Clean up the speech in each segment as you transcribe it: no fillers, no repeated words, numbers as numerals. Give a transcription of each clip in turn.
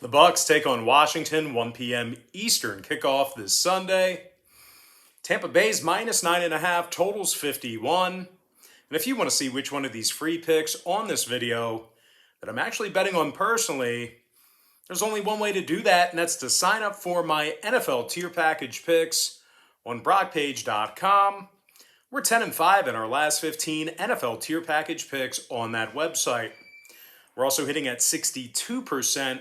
The Bucs take on Washington, 1 p.m. Eastern kickoff this Sunday. Tampa Bay's minus 9.5, totals 51. And if you want to see which one of these free picks on this video that I'm actually betting on personally, there's only one way to do that, and that's to sign up for my NFL tier package picks on brockpage.com. We're 10-5 in our last 15 NFL tier package picks on that website. We're also hitting at 62%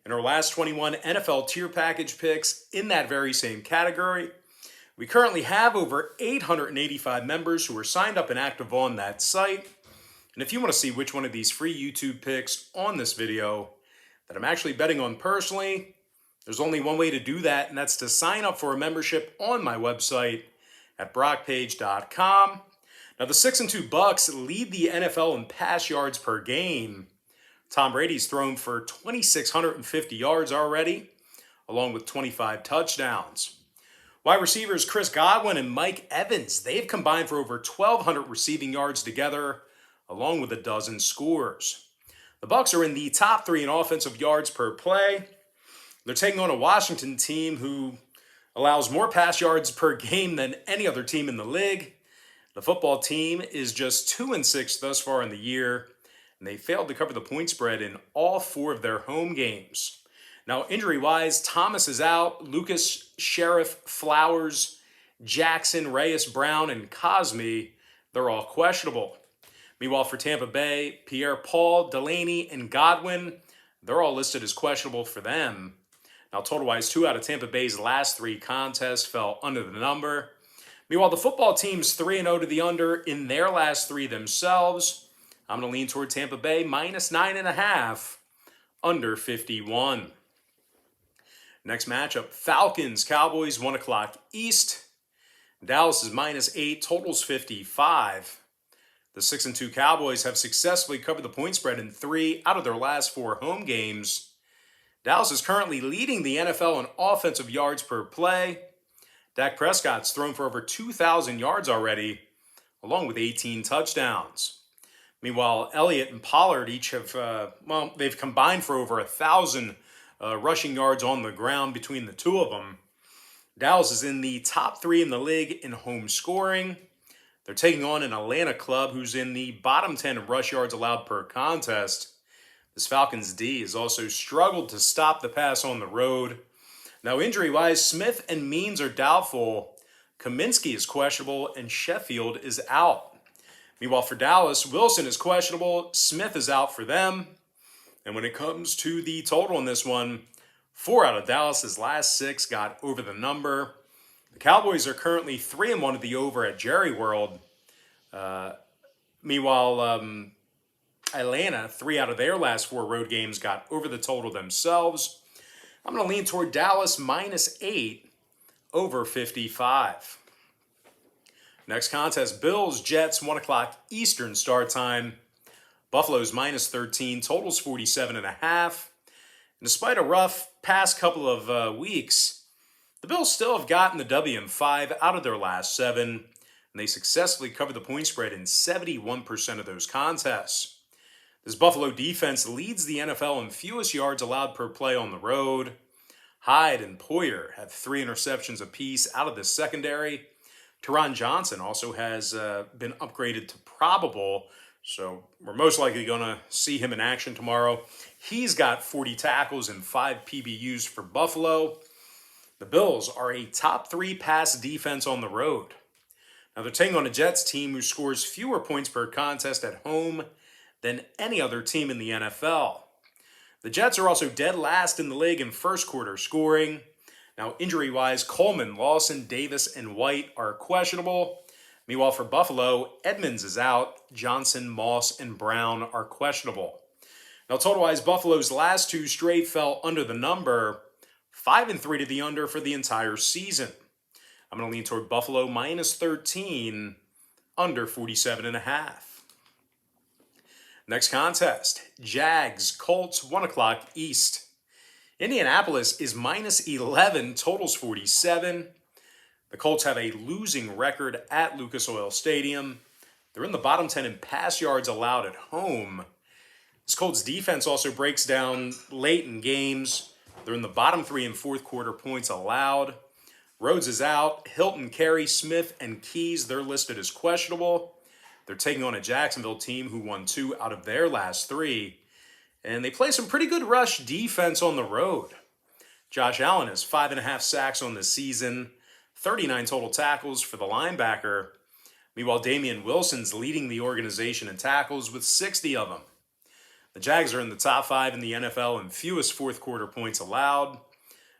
in our last 21 NFL tier package picks in that very same category. We currently have over 885 members who are signed up and active on that site. And if you want to see which one of these free YouTube picks on this video that I'm actually betting on personally, there's only one way to do that, and that's to sign up for a membership on my website at brockpage.com. Now, the 6-2 Bucs lead the NFL in pass yards per game. Tom Brady's thrown for 2,650 yards already, along with 25 touchdowns. Wide receivers Chris Godwin and Mike Evans, they've combined for over 1,200 receiving yards together, along with a dozen scores. The Bucs are in the top 3 in offensive yards per play. They're taking on a Washington team who allows more pass yards per game than any other team in the league. The football team is just 2-6 thus far in the year, and they failed to cover the point spread in all 4 of their home games. Now, injury-wise, Thomas is out. Lucas, Sheriff, Flowers, Jackson, Reyes, Brown, and Cosme, they're all questionable. Meanwhile, for Tampa Bay, Pierre-Paul, Delaney, and Godwin, they're all listed as questionable for them. Now, total-wise, 2 out of Tampa Bay's last 3 contests fell under the number. Meanwhile, the football team's 3-0 to the under in their last 3 themselves. I'm going to lean toward Tampa Bay, minus 9.5, under 51. Next matchup, Falcons, Cowboys, 1 o'clock East. Dallas is minus 8, totals 55. The 6-2 Cowboys have successfully covered the point spread in 3 out of their last 4 home games. Dallas is currently leading the NFL in offensive yards per play. Dak Prescott's thrown for over 2,000 yards already, along with 18 touchdowns. Meanwhile, Elliott and Pollard each have, they've combined for over 1,000 rushing yards on the ground between the 2 of them. Dallas is in the top 3 in the league in home scoring. They're taking on an Atlanta club who's in the bottom 10 in rush yards allowed per contest. This Falcons D has also struggled to stop the pass on the road. Now, injury-wise, Smith and Means are doubtful. Kaminsky is questionable, and Sheffield is out. Meanwhile, for Dallas, Wilson is questionable. Smith is out for them. And when it comes to the total in this one, 4 out of Dallas's last 6 got over the number. The Cowboys are currently 3-1 at the over at Jerry World. Meanwhile, Atlanta, 3 out of their last 4 road games got over the total themselves. I'm going to lean toward Dallas minus 8 over 55. Next contest, Bills, Jets, 1 o'clock Eastern start time. Buffalo's minus 13, totals 47.5. And despite a rough past couple of weeks, the Bills still have gotten the W in 5 out of their last 7, and they successfully covered the point spread in 71% of those contests. This Buffalo defense leads the NFL in fewest yards allowed per play on the road. Hyde and Poyer have 3 interceptions apiece out of the secondary. Teron Johnson also has been upgraded to probable, so we're most likely going to see him in action tomorrow. He's got 40 tackles and 5 PBUs for Buffalo. The Bills are a top 3 pass defense on the road. Now, they're taking on a Jets team who scores fewer points per contest at home than any other team in the NFL. The Jets are also dead last in the league in first quarter scoring. Now, injury-wise, Coleman, Lawson, Davis, and White are questionable. Meanwhile, for Buffalo, Edmonds is out. Johnson, Moss, and Brown are questionable. Now, total-wise, Buffalo's last 2 straight fell under the number, 5-3 to the under for the entire season. I'm going to lean toward Buffalo minus 13, under 47.5. Next contest, Jags, Colts, 1 o'clock East. Indianapolis is minus 11, totals 47. The Colts have a losing record at Lucas Oil Stadium. They're in the bottom 10 in pass yards allowed at home. This Colts defense also breaks down late in games. They're in the bottom 3 and fourth quarter points allowed. Rhodes is out. Hilton, Carey, Smith, and Keys, they're listed as questionable. They're taking on a Jacksonville team who won 2 out of their last 3. And they play some pretty good rush defense on the road. Josh Allen has 5.5 sacks on the season, 39 total tackles for the linebacker. Meanwhile, Damian Wilson's leading the organization in tackles with 60 of them. The Jags are in the top 5 in the NFL in fewest fourth quarter points allowed.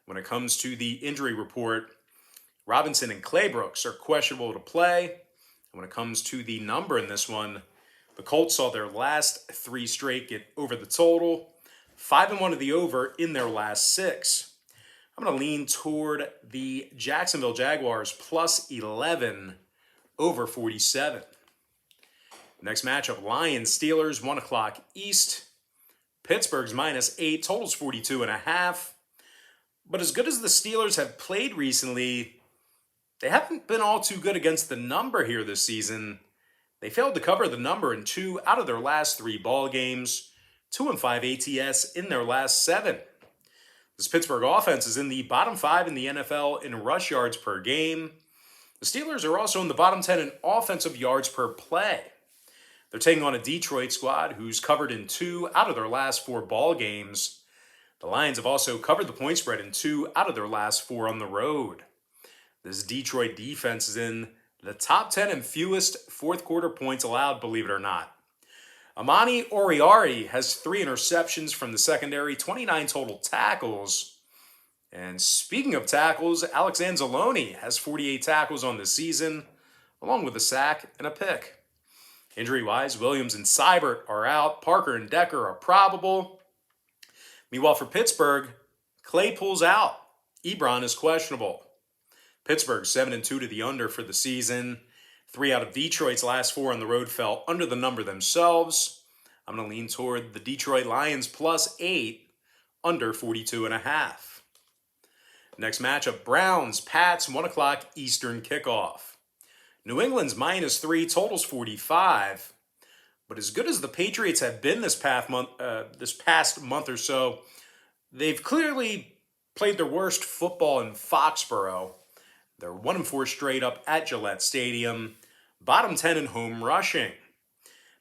When it comes to the injury report, Robinson and Claybrooks are questionable to play. And when it comes to the number in this one, the Colts saw their last 3 straight get over the total, 5-1 of the over in their last 6. I'm going to lean toward the Jacksonville Jaguars plus 11 over 47. Next matchup, Lions-Steelers, 1 o'clock East. Pittsburgh's -8, totals 42.5. But as good as the Steelers have played recently, they haven't been all too good against the number here this season. They failed to cover the number in 2 out of their last 3 ball games, 2-5 ATS in their last 7. This Pittsburgh offense is in the bottom 5 in the NFL in rush yards per game. The Steelers are also in the bottom 10 in offensive yards per play. They're taking on a Detroit squad who's covered in 2 out of their last 4 ball games. The Lions have also covered the point spread in 2 out of their last 4 on the road. This Detroit defense is in the top 10 in fewest fourth quarter points allowed, believe it or not. Amani Oriari has 3 interceptions from the secondary, 29 total tackles. And speaking of tackles, Alex Anzalone has 48 tackles on the season, along with a sack and a pick. Injury-wise, Williams and Seibert are out. Parker and Decker are probable. Meanwhile, for Pittsburgh, Claypool's out. Ebron is questionable. Pittsburgh 7-2 to the under for the season. 3 out of Detroit's last 4 on the road fell under the number themselves. I'm going to lean toward the Detroit Lions plus 8, under 42.5. Next matchup, Browns, Pats, 1 o'clock Eastern kickoff. New England's -3, totals 45. But as good as the Patriots have been this past month or so, they've clearly played their worst football in Foxborough. They're 1-4 straight up at Gillette Stadium, bottom 10 in home rushing.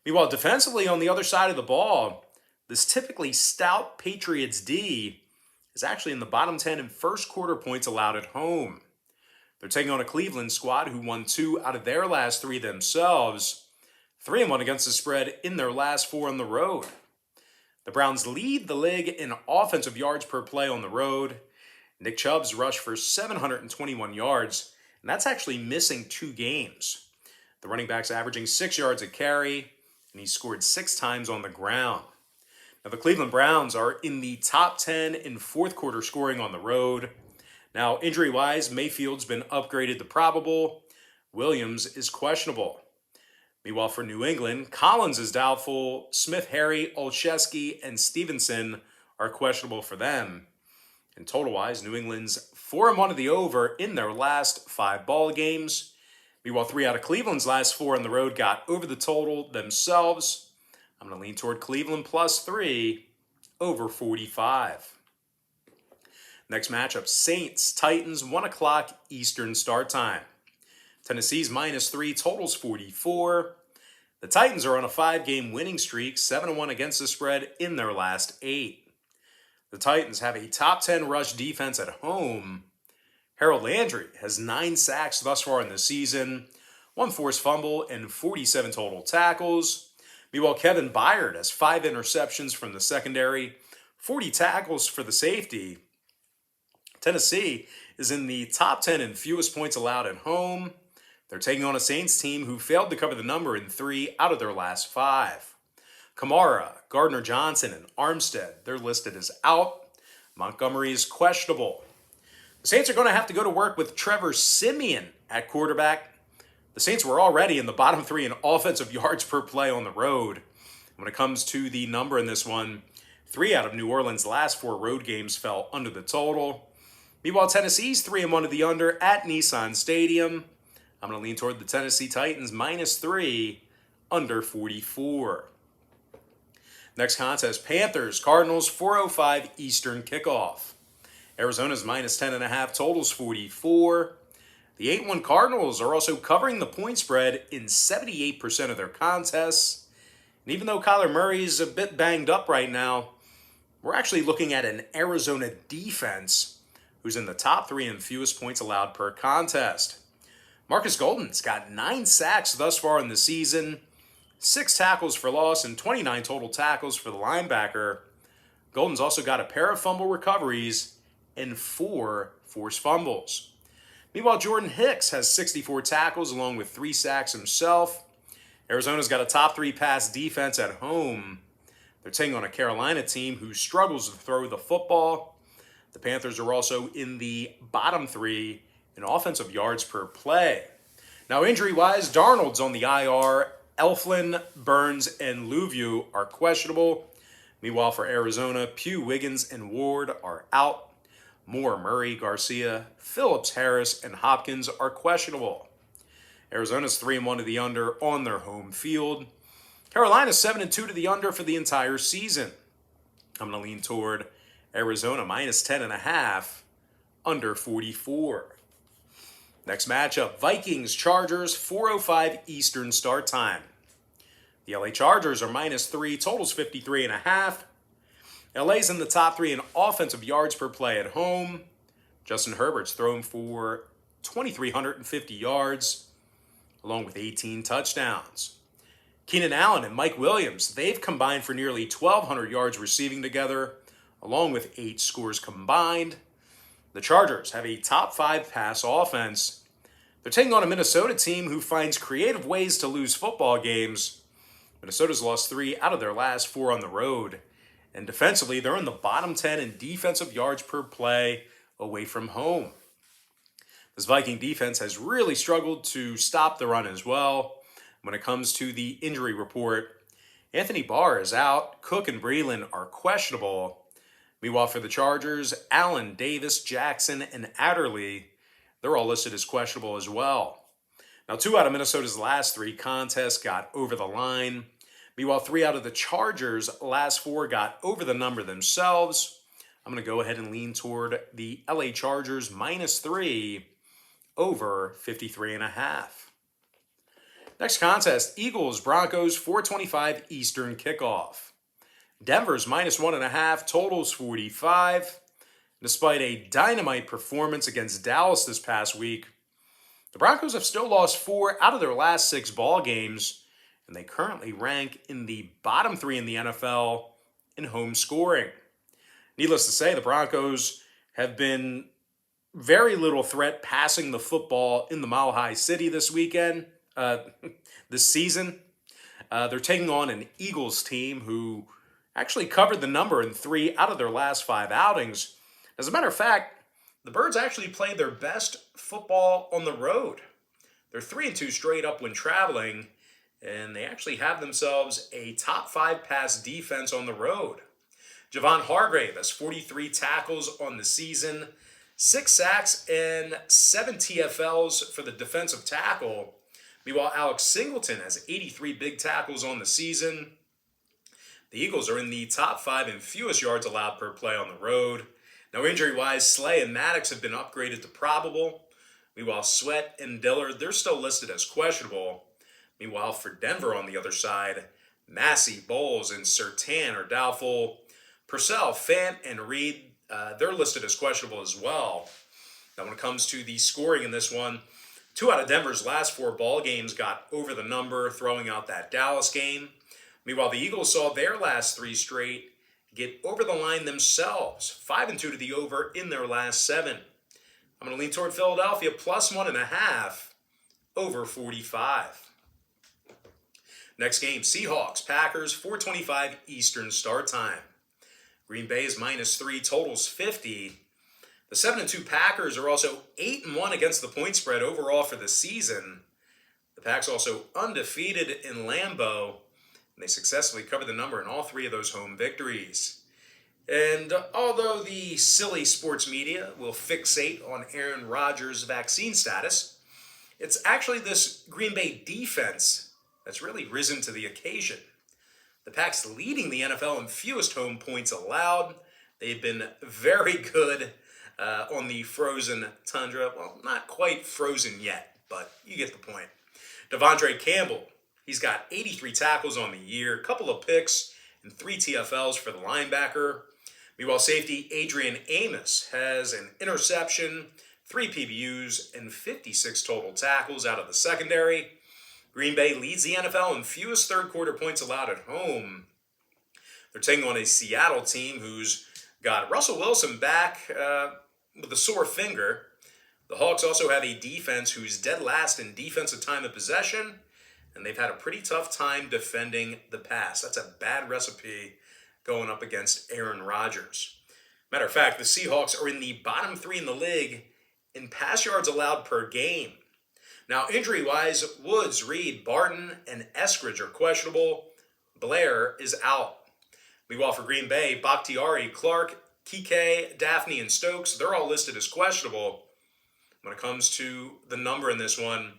Meanwhile, defensively on the other side of the ball, this typically stout Patriots D is actually in the bottom 10 in first quarter points allowed at home. They're taking on a Cleveland squad who won 2 out of their last 3 themselves, 3-1 against the spread in their last 4 on the road. The Browns lead the league in offensive yards per play on the road. Nick Chubb's rushed for 721 yards, and that's actually missing 2 games. The running back's averaging 6 yards a carry, and he scored 6 times on the ground. Now, the Cleveland Browns are in the top 10 in fourth quarter scoring on the road. Now, injury-wise, Mayfield's been upgraded to probable. Williams is questionable. Meanwhile, for New England, Collins is doubtful. Smith, Harry, Olszewski, and Stevenson are questionable for them. And total-wise, New England's 4-1 of the over in their last 5 ball games. Meanwhile, 3 out of Cleveland's last 4 on the road got over the total themselves. I'm going to lean toward Cleveland plus 3 over 45. Next matchup, Saints, Titans, 1 o'clock Eastern start time. Tennessee's -3, totals 44. The Titans are on a 5-game winning streak, 7-1 against the spread in their last 8. The Titans have a top 10 rush defense at home. Harold Landry has 9 sacks thus far in the season, 1 forced fumble, and 47 total tackles. Meanwhile, Kevin Byard has 5 interceptions from the secondary, 40 tackles for the safety. Tennessee is in the top 10 in fewest points allowed at home. They're taking on a Saints team who failed to cover the number in 3 out of their last 5. Kamara, Gardner-Johnson, and Armstead, they're listed as out. Montgomery is questionable. The Saints are going to have to go to work with Trevor Siemian at quarterback. The Saints were already in the bottom 3 in offensive yards per play on the road. When it comes to the number in this one, 3 out of New Orleans' last 4 road games fell under the total. Meanwhile, Tennessee's 3-1 of the under at Nissan Stadium. I'm going to lean toward the Tennessee Titans -3, under 44. Next contest, Panthers, Cardinals, 4:05 Eastern kickoff. Arizona's minus 10.5, totals 44. The 8-1 Cardinals are also covering the point spread in 78% of their contests. And even though Kyler Murray's a bit banged up right now, we're actually looking at an Arizona defense who's in the top 3 in fewest points allowed per contest. Marcus Golden's got 9 sacks thus far in the season, 6 tackles for loss, and 29 total tackles for the linebacker. Golden's also got a pair of fumble recoveries and 4 forced fumbles. Meanwhile, Jordan Hicks has 64 tackles along with 3 sacks himself. Arizona's got a top 3 pass defense at home. They're taking on a Carolina team who struggles to throw the football. The Panthers are also in the bottom 3 in offensive yards per play. Now, injury-wise, Darnold's on the IR. Elflin, Burns, and Louvieux are questionable. Meanwhile, for Arizona, Pugh, Wiggins, and Ward are out. Moore, Murray, Garcia, Phillips, Harris, and Hopkins are questionable. Arizona's 3-1 to the under on their home field. Carolina's 7-2 to the under for the entire season. I'm going to lean toward Arizona minus 10.5, under 44. Next matchup, Vikings, Chargers, 4:05 Eastern start time. The LA Chargers are minus 3, totals 53.5. LA's in the top 3 in offensive yards per play at home. Justin Herbert's thrown for 2,350 yards, along with 18 touchdowns. Keenan Allen and Mike Williams, they've combined for nearly 1,200 yards receiving together, along with 8 scores combined. The Chargers have a top 5 pass offense. They're taking on a Minnesota team who finds creative ways to lose football games. Minnesota's lost 3 out of their last 4 on the road. And defensively, they're in the bottom 10 in defensive yards per play away from home. This Viking defense has really struggled to stop the run as well. When it comes to the injury report, Anthony Barr is out. Cook and Breeland are questionable. Meanwhile, for the Chargers, Allen, Davis, Jackson, and Adderley, they're all listed as questionable as well. Now, 2 out of Minnesota's last 3 contests got over the line. Meanwhile, 3 out of the Chargers' last 4 got over the number themselves. I'm going to go ahead and lean toward the LA Chargers minus 3 over 53.5. Next contest, Eagles, Broncos, 4:25 Eastern kickoff. Denver's minus 1.5, totals 45. Despite a dynamite performance against Dallas this past week, the Broncos have still lost 4 out of their last 6 ball games, and they currently rank in the bottom 3 in the NFL in home scoring. Needless to say, the Broncos have been very little threat passing the football in the Mile High City this season. They're taking on an Eagles team who actually covered the number in 3 out of their last 5 outings. As a matter of fact, the Birds actually played their best football on the road. They're 3-2 straight up when traveling, and they actually have themselves a top 5 pass defense on the road. Javon Hargrave has 43 tackles on the season, 6 sacks, and 7 TFLs for the defensive tackle. Meanwhile, Alex Singleton has 83 big tackles on the season. The Eagles are in the top 5 in fewest yards allowed per play on the road. Now, injury-wise, Slay and Maddox have been upgraded to probable. Meanwhile, Sweat and Dillard, they're still listed as questionable. Meanwhile, for Denver on the other side, Massey, Bowles, and Surtain are doubtful. Purcell, Fant, and Reed, they're listed as questionable as well. Now, when it comes to the scoring in this one, 2 out of Denver's last 4 ball games got over the number, throwing out that Dallas game. Meanwhile, the Eagles saw their last 3 straight get over the line themselves, 5-2 to the over in their last 7. I'm going to lean toward Philadelphia plus 1.5 over 45. Next game, Seahawks, Packers, 4:25 Eastern start time. Green Bay is minus 3, totals 50. The 7-2 Packers are also 8-1 against the point spread overall for the season. The Packs also undefeated in Lambeau, and they successfully covered the number in all 3 of those home victories. And although the silly sports media will fixate on Aaron Rodgers' vaccine status, it's actually this Green Bay defense that's really risen to the occasion. The Pack's leading the NFL in fewest home points allowed. They've been very good on the frozen tundra. Well, not quite frozen yet, but you get the point. Devondre Campbell, he's got 83 tackles on the year, a couple of picks, and 3 TFLs for the linebacker. Meanwhile, safety Adrian Amos has an interception, 3 PBUs, and 56 total tackles out of the secondary. Green Bay leads the NFL in fewest third-quarter points allowed at home. They're taking on a Seattle team who's got Russell Wilson back with a sore finger. The Hawks also have a defense who's dead last in defensive time of possession, and they've had a pretty tough time defending the pass. That's a bad recipe going up against Aaron Rodgers. Matter of fact, the Seahawks are in the bottom 3 in the league in pass yards allowed per game. Now, injury-wise, Woods, Reed, Barton, and Eskridge are questionable. Blair is out. Meanwhile, for Green Bay, Bakhtiari, Clark, Kike, Daphne, and Stokes, they're all listed as questionable. When it comes to the number in this one,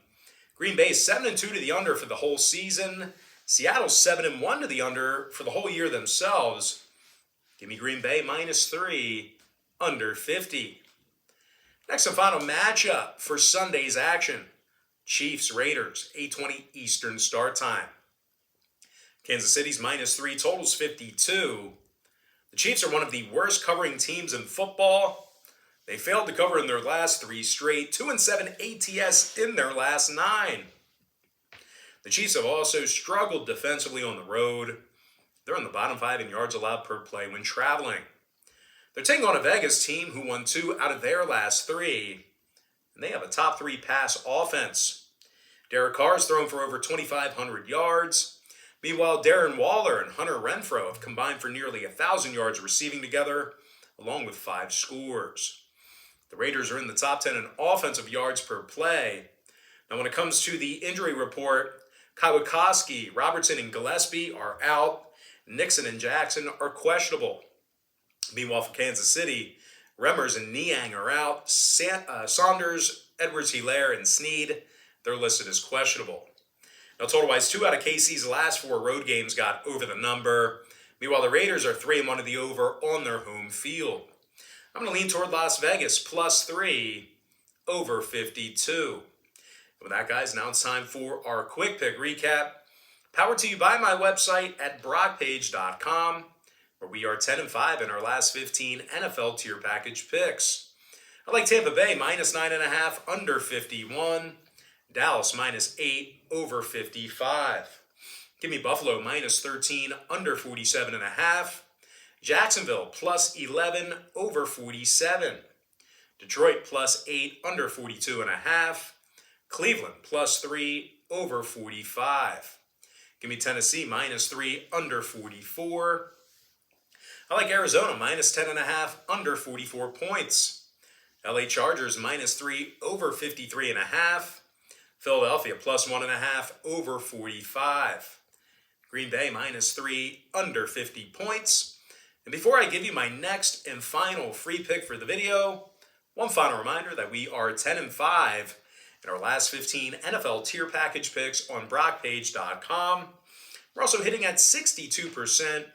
Green Bay is 7-2 to the under for the whole season. Seattle's 7-1 to the under for the whole year themselves. Give me Green Bay -3, under 50. Next and final matchup for Sunday's action. Chiefs-Raiders, 8:20 Eastern start time. Kansas City's -3, totals 52. The Chiefs are one of the worst covering teams in football. They failed to cover in their last 3 straight, 2-7 ATS in their last 9. The Chiefs have also struggled defensively on the road. They're in the bottom 5 in yards allowed per play when traveling. They're taking on a Vegas team who won 2 out of their last 3. And they have a top 3 pass offense. Derek Carr's thrown for over 2,500 yards. Meanwhile, Darren Waller and Hunter Renfrow have combined for nearly 1,000 yards receiving together, along with 5 scores. The Raiders are in the top 10 in offensive yards per play. Now, when it comes to the injury report, Kwiatkowski, Robertson, and Gillespie are out. Nixon and Jackson are questionable. Meanwhile, for Kansas City, Remmers and Niang are out. Saunders, Edwards-Helaire, and Snead, they're listed as questionable. Now, total-wise, 2 out of KC's last 4 road games got over the number. Meanwhile, the Raiders are 3-1 to the over on their home field. I'm going to lean toward Las Vegas, +3, over 52. And with that, guys, now it's time for our quick pick recap. Powered to you by my website at brockpage.com, where we are 10-5 in our last 15 NFL tier package picks. I like Tampa Bay -9.5, under 51. Dallas -8, over 55. Give me Buffalo -13, under 47.5. Jacksonville +11, over 47. Detroit +8, under 42.5. Cleveland +3, over 45. Give me Tennessee -3, under 44. I like Arizona -10.5, under 44 points. LA Chargers -3, over 53.5. Philadelphia +1.5, over 45. Green Bay -3, under 50 points. And before I give you my next and final free pick for the video, one final reminder that we are 10-5 in our last 15 NFL tier package picks on brockpage.com. We're also hitting at 62%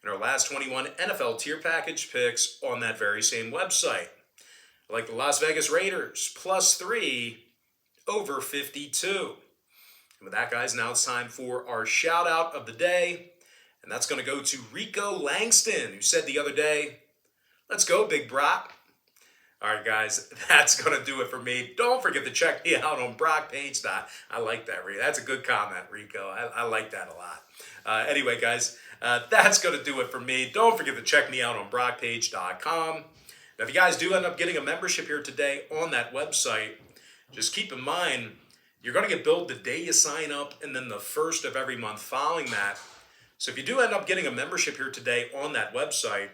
in our last 21 NFL tier package picks on that very same website. I like the Las Vegas Raiders +3, over 52. And with that, guys, now it's time for our shout out of the day. And that's going to go to Rico Langston, who said the other day, "Let's go, Big Brock." All right, guys, that's going to do it for me. Don't forget to check me out on Brockpage. I like that, Rico. That's a good comment, Rico. I like that a lot. Anyway, guys, that's going to do it for me. Don't forget to check me out on Brockpage.com. Now, if you guys do end up getting a membership here today on that website, just keep in mind, you're going to get billed the day you sign up and then the first of every month following that. So if you do end up getting a membership here today on that website,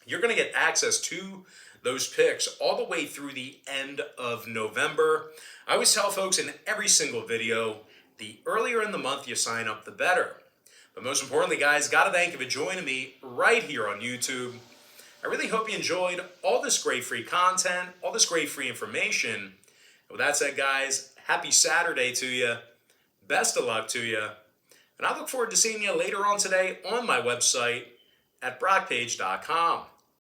you're going to get access to those picks all the way through the end of November. I always tell folks in every single video, the earlier in the month you sign up, the better. But most importantly, guys, got to thank you for joining me right here on YouTube. I really hope you enjoyed all this great free content, all this great free information. And with that said, guys, happy Saturday to you. Best of luck to you. And I look forward to seeing you later on today on my website at brockpage.com.